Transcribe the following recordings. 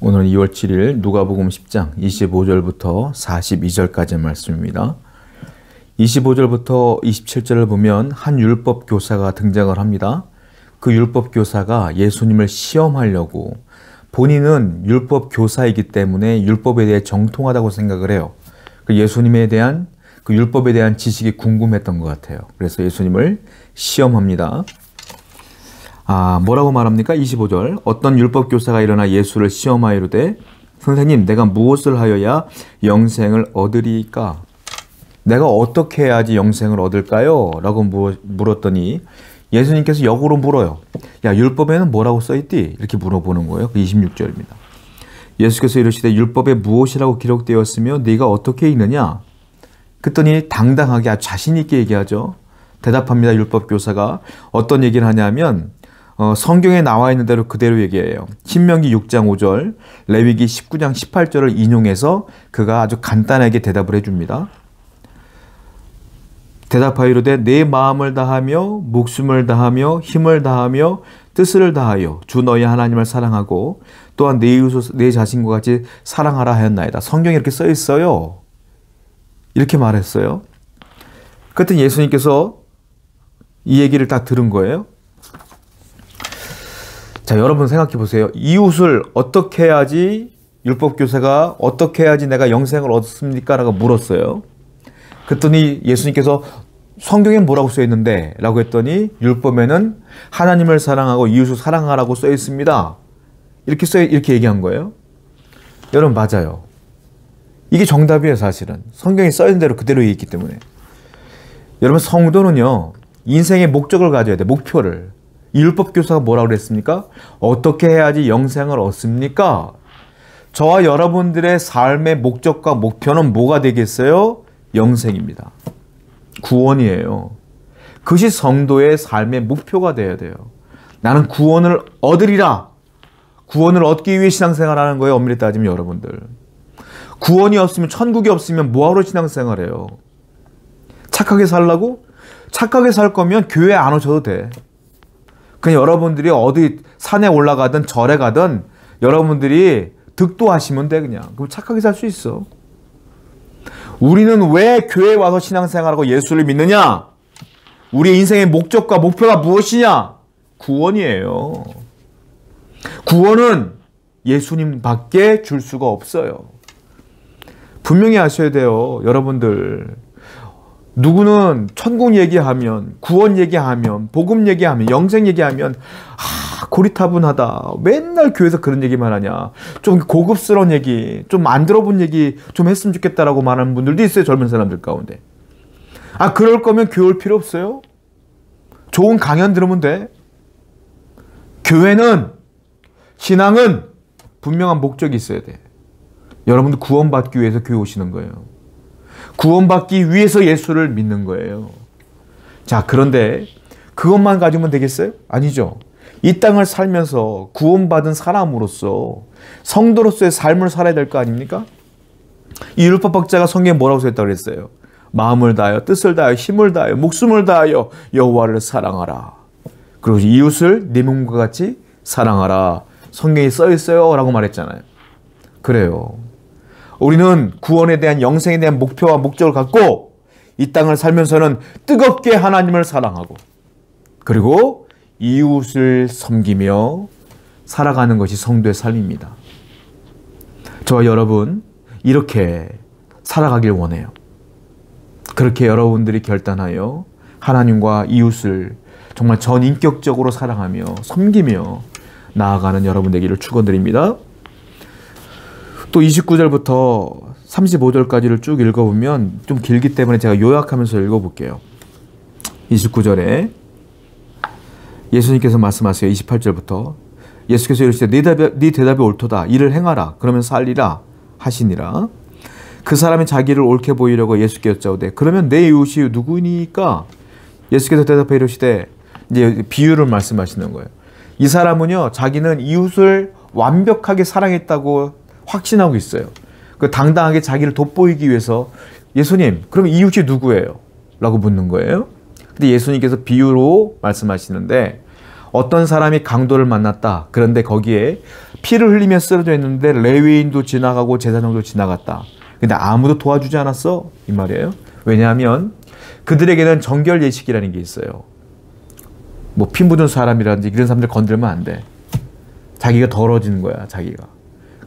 오늘은 2월 7일 누가복음 10장 25절부터 42절까지의 말씀입니다. 25절부터 27절을 보면 한 율법 교사가 등장을 합니다. 그 율법 교사가 예수님을 시험하려고, 본인은 율법 교사이기 때문에 율법에 대해 정통하다고 생각을 해요. 예수님에 대한 그 율법에 대한 지식이 궁금했던 것 같아요. 그래서 예수님을 시험합니다. 뭐라고 말합니까? 25절. 어떤 율법 교사가 일어나 예수를 시험하이르되, 선생님, 내가 무엇을 하여야 영생을 얻으리까? 내가 어떻게 해야지 영생을 얻을까요? 라고 물었더니 예수님께서 역으로 물어요. 야, 율법에는 뭐라고 써있디? 이렇게 물어보는 거예요. 그 26절입니다. 예수께서 이르시되, 율법에 무엇이라고 기록되었으며 네가 어떻게 읽느냐? 그랬더니 당당하게 아주 자신 있게 얘기하죠. 대답합니다. 율법 교사가 어떤 얘기를 하냐면 성경에 나와 있는 대로 그대로 얘기해요. 신명기 6장 5절, 레위기 19장 18절을 인용해서 그가 아주 간단하게 대답을 해줍니다. 대답하이르되 내 마음을 다하며 목숨을 다하며 힘을 다하며 뜻을 다하여 주 너희 하나님을 사랑하고 또한 내 이웃을 내 자신과 같이 사랑하라 하였나이다. 성경에 이렇게 써 있어요. 이렇게 말했어요. 그랬더니 예수님께서 이 얘기를 딱 들은 거예요. 자, 여러분 생각해 보세요. 이웃을 어떻게 해야지, 율법교사가 어떻게 해야지 내가 영생을 얻습니까? 라고 물었어요. 그랬더니 예수님께서 성경에 뭐라고 써 있는데? 라고 했더니 율법에는 하나님을 사랑하고 이웃을 사랑하라고 써 있습니다. 이렇게 얘기한 거예요. 여러분, 맞아요. 이게 정답이에요, 사실은. 성경에 써 있는 대로 그대로 있기 때문에. 여러분, 성도는요, 인생의 목적을 가져야 돼, 목표를. 이 율법교사가 뭐라고 그랬습니까? 어떻게 해야지 영생을 얻습니까? 저와 여러분들의 삶의 목적과 목표는 뭐가 되겠어요? 영생입니다. 구원이에요. 그것이 성도의 삶의 목표가 되어야 돼요. 나는 구원을 얻으리라. 구원을 얻기 위해 신앙생활하는 거예요. 엄밀히 따지면 여러분들. 구원이 없으면, 천국이 없으면 뭐하러 신앙생활해요? 착하게 살라고? 착하게 살 거면 교회 안 오셔도 돼. 그냥 여러분들이 어디 산에 올라가든 절에 가든 여러분들이 득도하시면 돼, 그냥. 그럼 착하게 살 수 있어. 우리는 왜 교회에 와서 신앙생활하고 예수를 믿느냐? 우리의 인생의 목적과 목표가 무엇이냐? 구원이에요. 구원은 예수님밖에 줄 수가 없어요. 분명히 아셔야 돼요, 여러분들. 누구는 천국 얘기하면, 구원 얘기하면, 복음 얘기하면, 영생 얘기하면 고리타분하다. 맨날 교회에서 그런 얘기만 하냐. 좀 고급스러운 얘기, 좀 안 들어본 얘기 좀 했으면 좋겠다라고 말하는 분들도 있어요, 젊은 사람들 가운데. 그럴 거면 교회 올 필요 없어요. 좋은 강연 들으면 돼. 교회는, 신앙은 분명한 목적이 있어야 돼. 여러분들 구원받기 위해서 교회 오시는 거예요. 구원받기 위해서 예수를 믿는 거예요. 자, 그런데 그것만 가지면 되겠어요? 아니죠. 이 땅을 살면서 구원받은 사람으로서, 성도로서의 삶을 살아야 될 거 아닙니까? 이 율법학자가 성경에 뭐라고 써있다고 그랬어요? 마음을 다하여, 뜻을 다하여, 힘을 다하여, 목숨을 다하여 여호와를 사랑하라. 그리고 이웃을 네 몸과 같이 사랑하라. 성경에 써있어요 라고 말했잖아요. 그래요. 우리는 구원에 대한, 영생에 대한 목표와 목적을 갖고 이 땅을 살면서는 뜨겁게 하나님을 사랑하고, 그리고 이웃을 섬기며 살아가는 것이 성도의 삶입니다. 저와 여러분, 이렇게 살아가길 원해요. 그렇게 여러분들이 결단하여 하나님과 이웃을 정말 전인격적으로 사랑하며 섬기며 나아가는 여러분 되기를 축원드립니다. 또 29절부터 35절까지를 쭉 읽어보면 좀 길기 때문에 제가 요약하면서 읽어볼게요. 29절에 예수님께서 말씀하세요. 28절부터 예수께서 이르시되 네 대답이 옳도다. 이를 행하라. 그러면 살리라 하시니라. 그 사람이 자기를 옳게 보이려고 예수께 여짜오되 그러면 내 이웃이 누구니까? 예수께서 대답해 이르시되, 이제 비유를 말씀하시는 거예요. 이 사람은요, 자기는 이웃을 완벽하게 사랑했다고 확신하고 있어요. 그 당당하게 자기를 돋보이기 위해서, 예수님, 그럼 이웃이 누구예요? 라고 묻는 거예요. 근데 예수님께서 비유로 말씀하시는데, 어떤 사람이 강도를 만났다. 그런데 거기에 피를 흘리며 쓰러져 있는데 레위인도 지나가고 제사장도 지나갔다. 근데 아무도 도와주지 않았어? 이 말이에요. 왜냐하면 그들에게는 정결 예식이라는 게 있어요. 뭐 피 묻은 사람이라든지 이런 사람들 건들면 안 돼. 자기가 더러워지는 거야, 자기가.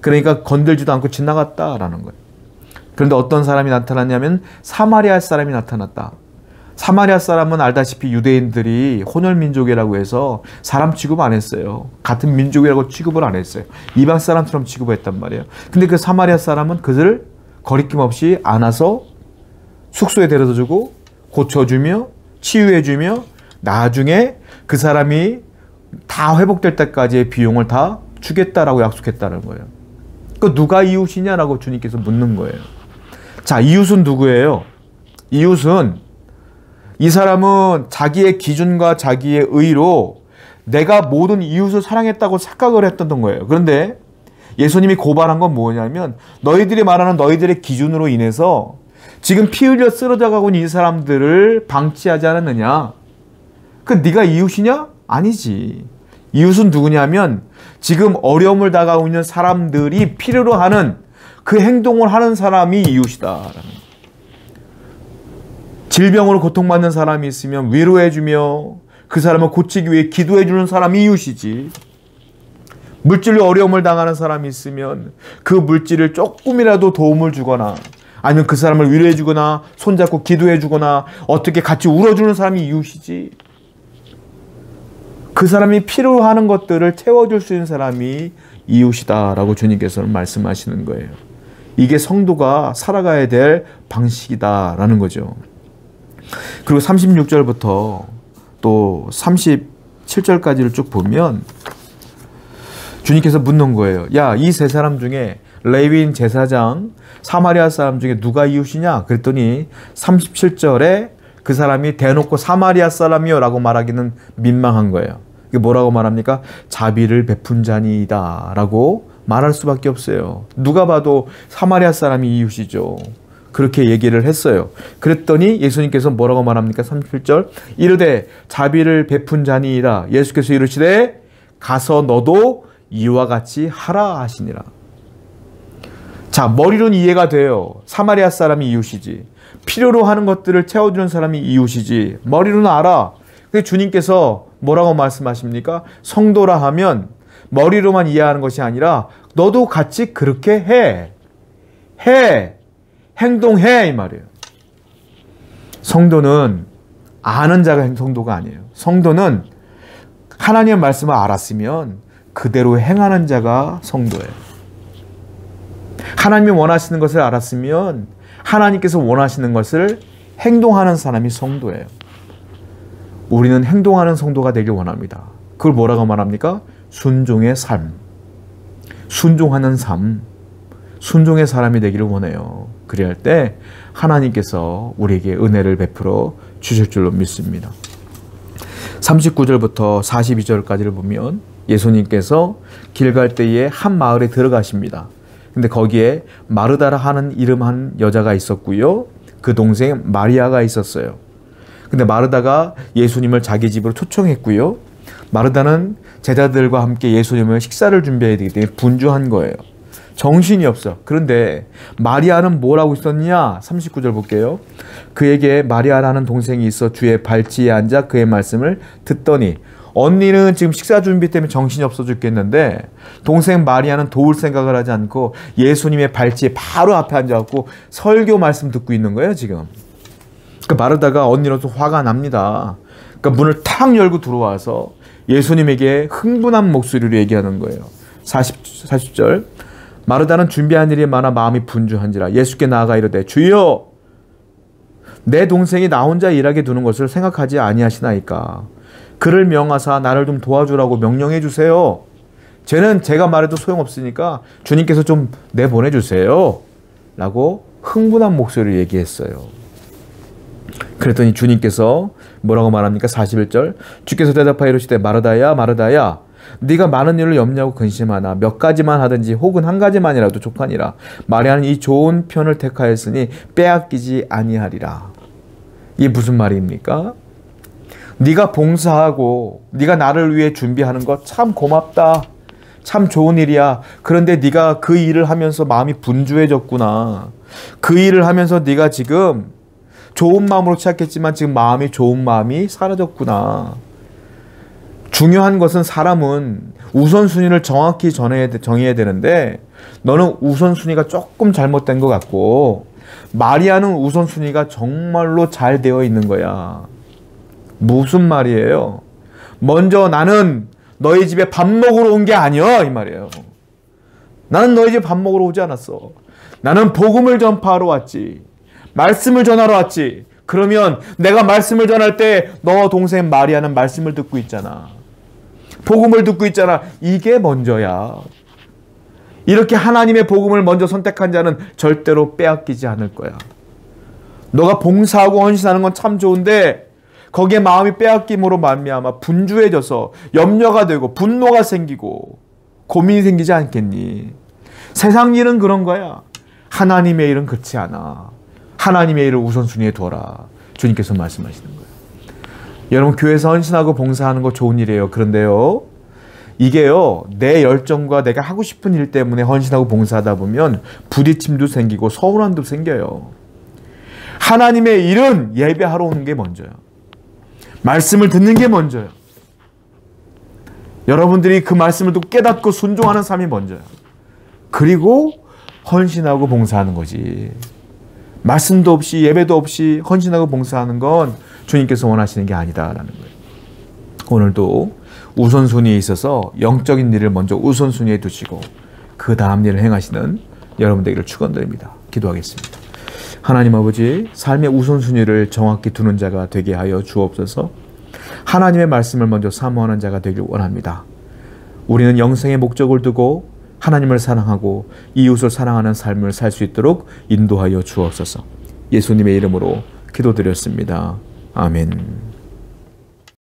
그러니까 건들지도 않고 지나갔다라는 거예요. 그런데 어떤 사람이 나타났냐면 사마리아 사람이 나타났다. 사마리아 사람은 알다시피 유대인들이 혼혈민족이라고 해서 사람 취급 안 했어요. 같은 민족이라고 취급을 안 했어요. 이방 사람처럼 취급했단 말이에요. 근데 그 사마리아 사람은 그들을 거리낌 없이 안아서 숙소에 데려다 주고 고쳐주며 치유해주며 나중에 그 사람이 다 회복될 때까지의 비용을 다 주겠다라고 약속했다는 거예요. 그 누가 이웃이냐라고 주님께서 묻는 거예요. 자, 이웃은 누구예요? 이웃은 이 사람은 자기의 기준과 자기의 의로 내가 모든 이웃을 사랑했다고 착각을 했던 거예요. 그런데 예수님이 고발한 건 뭐냐면 너희들이 말하는 너희들의 기준으로 인해서 지금 피 흘려 쓰러져가고 있는 이 사람들을 방치하지 않았느냐? 그 네가 이웃이냐? 아니지. 이웃은 누구냐면 지금 어려움을 당하고 있는 사람들이 필요로 하는 그 행동을 하는 사람이 이웃이다. 질병으로 고통받는 사람이 있으면 위로해주며 그 사람을 고치기 위해 기도해주는 사람이 이웃이지. 물질로 어려움을 당하는 사람이 있으면 그 물질을 조금이라도 도움을 주거나 아니면 그 사람을 위로해주거나 손잡고 기도해주거나 어떻게 같이 울어주는 사람이 이웃이지. 그 사람이 필요로 하는 것들을 채워줄 수 있는 사람이 이웃이다라고 주님께서는 말씀하시는 거예요. 이게 성도가 살아가야 될 방식이다라는 거죠. 그리고 36절부터 또 37절까지를 쭉 보면 주님께서 묻는 거예요. 야, 이 세 사람 중에 레위인, 제사장, 사마리아 사람 중에 누가 이웃이냐? 그랬더니 37절에 그 사람이 대놓고 사마리아 사람이요 라고 말하기는 민망한 거예요. 이게 뭐라고 말합니까? 자비를 베푼 자니이다 라고 말할 수밖에 없어요. 누가 봐도 사마리아 사람이 이웃이죠. 그렇게 얘기를 했어요. 그랬더니 예수님께서 뭐라고 말합니까? 37절 이르되 자비를 베푼 자니이다. 예수께서 이르시되 가서 너도 이와 같이 하라 하시니라. 자, 머리로는 이해가 돼요. 사마리아 사람이 이웃이지. 필요로 하는 것들을 채워주는 사람이 이웃이지. 머리로는 알아. 근데 주님께서 뭐라고 말씀하십니까? 성도라 하면 머리로만 이해하는 것이 아니라 너도 같이 그렇게 해. 행동해 이 말이에요. 성도는 아는 자가 성도가 아니에요. 성도는 하나님의 말씀을 알았으면 그대로 행하는 자가 성도예요. 하나님이 원하시는 것을 알았으면 하나님께서 원하시는 것을 행동하는 사람이 성도예요. 우리는 행동하는 성도가 되길 원합니다. 그걸 뭐라고 말합니까? 순종의 삶, 순종하는 삶, 순종의 사람이 되기를 원해요. 그리할 때 하나님께서 우리에게 은혜를 베풀어 주실 줄로 믿습니다. 39절부터 42절까지를 보면 예수님께서 길 갈 때에 한 마을에 들어가십니다. 근데 거기에 마르다라 하는 이름 한 여자가 있었고요. 그 동생 마리아가 있었어요. 근데 마르다가 예수님을 자기 집으로 초청했고요. 마르다는 제자들과 함께 예수님을 식사를 준비해야 되기 때문에 분주한 거예요. 정신이 없어. 그런데 마리아는 뭘 하고 있었냐? 39절 볼게요. 그에게 마리아라는 동생이 있어 주의 발치에 앉아 그의 말씀을 듣더니 언니는 지금 식사 준비 때문에 정신이 없어 죽겠는데 동생 마리아는 도울 생각을 하지 않고 예수님의 발치에 바로 앞에 앉아갖고 설교 말씀 듣고 있는 거예요 지금. 그러니까 마르다가 언니로서 화가 납니다. 그러니까 문을 탁 열고 들어와서 예수님에게 흥분한 목소리로 얘기하는 거예요. 40절 마르다는 준비한 일이 많아 마음이 분주한지라 예수께 나아가 이르되 주여 내 동생이 나 혼자 일하게 두는 것을 생각하지 아니하시나이까. 그를 명하사 나를 좀 도와주라고 명령해 주세요. 쟤는 제가 말해도 소용없으니까 주님께서 좀 내보내주세요 라고 흥분한 목소리로 얘기했어요. 그랬더니 주님께서 뭐라고 말합니까? 41절 주께서 대답하여 이르시되 마르다야 마르다야 네가 많은 일을 염려하고 근심하나 몇 가지만 하든지 혹은 한 가지만이라도 족하니라. 마리아는 이 좋은 편을 택하였으니 빼앗기지 아니하리라. 이게 무슨 말입니까? 네가 봉사하고 네가 나를 위해 준비하는 거 참 고맙다. 참 좋은 일이야. 그런데 네가 그 일을 하면서 마음이 분주해졌구나. 그 일을 하면서 네가 지금 좋은 마음으로 시작했지만 지금 마음이 좋은 마음이 사라졌구나. 중요한 것은 사람은 우선순위를 정확히 정해야 되는데 너는 우선순위가 조금 잘못된 것 같고 마리아는 우선순위가 정말로 잘 되어 있는 거야. 무슨 말이에요? 먼저 나는 너희 집에 밥 먹으러 온 게 아니야 이 말이에요. 나는 너희 집에 밥 먹으러 오지 않았어. 나는 복음을 전파하러 왔지. 말씀을 전하러 왔지. 그러면 내가 말씀을 전할 때 너 동생 마리아는 말씀을 듣고 있잖아. 복음을 듣고 있잖아. 이게 먼저야. 이렇게 하나님의 복음을 먼저 선택한 자는 절대로 빼앗기지 않을 거야. 너가 봉사하고 헌신하는 건 참 좋은데 거기에 마음이 빼앗김으로 말미암아 분주해져서 염려가 되고 분노가 생기고 고민이 생기지 않겠니? 세상 일은 그런 거야. 하나님의 일은 그렇지 않아. 하나님의 일을 우선순위에 둬라. 주님께서 말씀하시는 거예요. 여러분 교회에서 헌신하고 봉사하는 거 좋은 일이에요. 그런데요. 이게요. 내 열정과 내가 하고 싶은 일 때문에 헌신하고 봉사하다 보면 부딪힘도 생기고 서운함도 생겨요. 하나님의 일은 예배하러 오는 게 먼저요. 말씀을 듣는 게 먼저요. 여러분들이 그 말씀을 듣고 깨닫고 순종하는 삶이 먼저요. 그리고 헌신하고 봉사하는 거지. 말씀도 없이 예배도 없이 헌신하고 봉사하는 건 주님께서 원하시는 게 아니다라는 거예요. 오늘도 우선순위에 있어서 영적인 일을 먼저 우선순위에 두시고 그 다음 일을 행하시는 여러분 되기를 축원드립니다. 기도하겠습니다. 하나님 아버지, 삶의 우선순위를 정확히 두는 자가 되게 하여 주옵소서. 하나님의 말씀을 먼저 사모하는 자가 되길 원합니다. 우리는 영생의 목적을 두고 하나님을 사랑하고 이웃을 사랑하는 삶을 살 수 있도록 인도하여 주옵소서. 예수님의 이름으로 기도드렸습니다. 아멘.